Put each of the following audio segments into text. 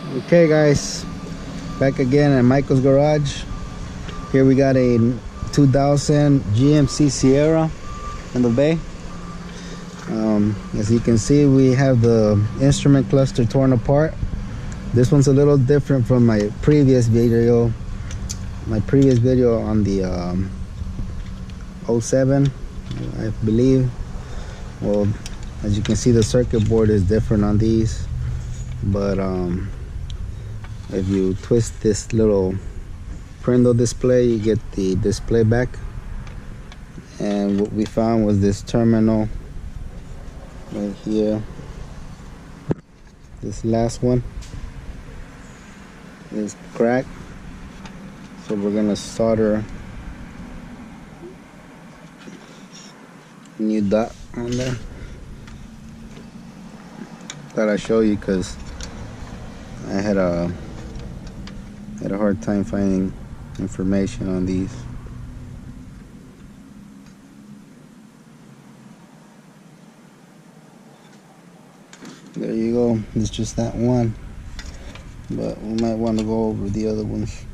Okay guys, back again at Michael's garage. Here we got a 2000 GMC Sierra in the bay. As you can see, we have the instrument cluster torn apart. This one's a little different from my previous video. My previous video on the 07, I believe. Well, as you can see, the circuit board is different on these, but if you twist this little PRNDL display, you get the display back. And what we found was this terminal right here. This last one is cracked, so we're gonna solder a new dot on there. Thought I'd show you because I had a hard time finding information on these. There you go. It's just that one, but we might want to go over the other ones.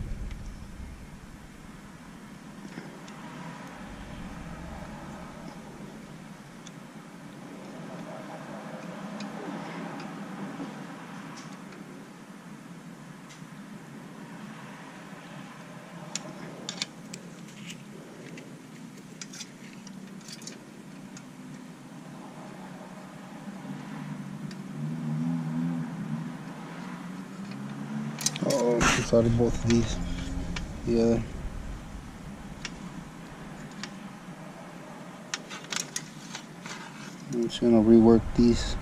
Oh, I soldered both of these. Yeah. I'm just gonna rework these.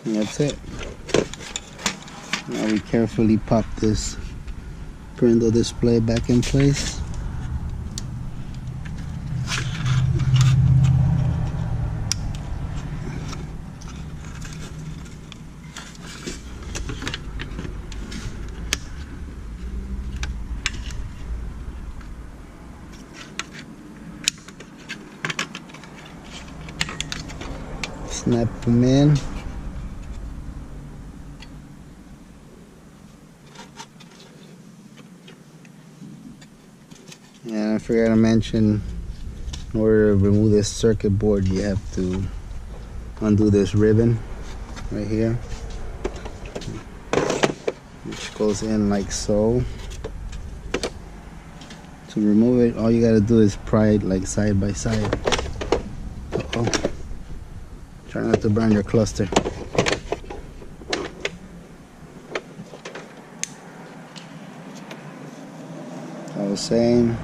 And that's it. Now we carefully pop this PRNDL display back in place. Snap them in. And I forgot to mention, in order to remove this circuit board, you have to undo this ribbon right here, which goes in like so. To remove it, all you gotta do is pry it like side by side. Uh-oh. Try not to burn your cluster. I was saying,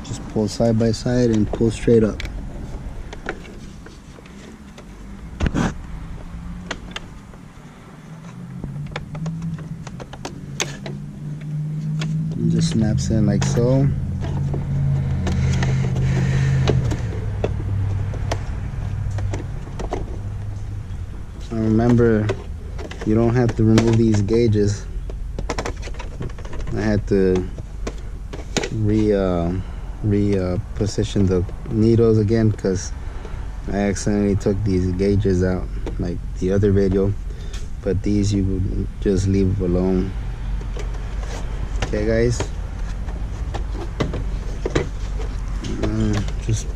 just pull side by side and pull straight up. It just snaps in like so. And remember, you don't have to remove these gauges. I had to reposition the needles again because I accidentally took these gauges out like the other video, but these you would just leave alone. Okay guys, just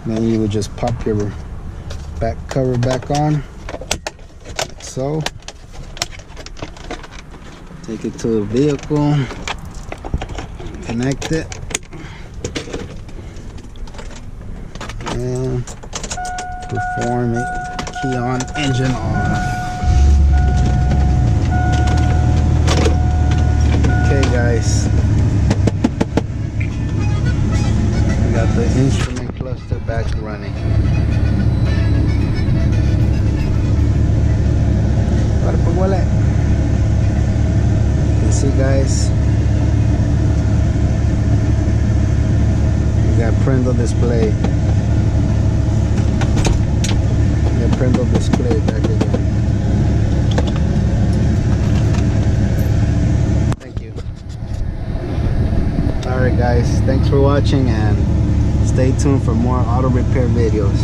Then you would just pop your back cover back on, like so. Take it to the vehicle, connect it, and perform it. Key on, engine on. Okay guys, we got the instrument cluster back running. You see guys, we got parental display. We got parental display back again. Thank you. Alright guys, thanks for watching and stay tuned for more auto repair videos.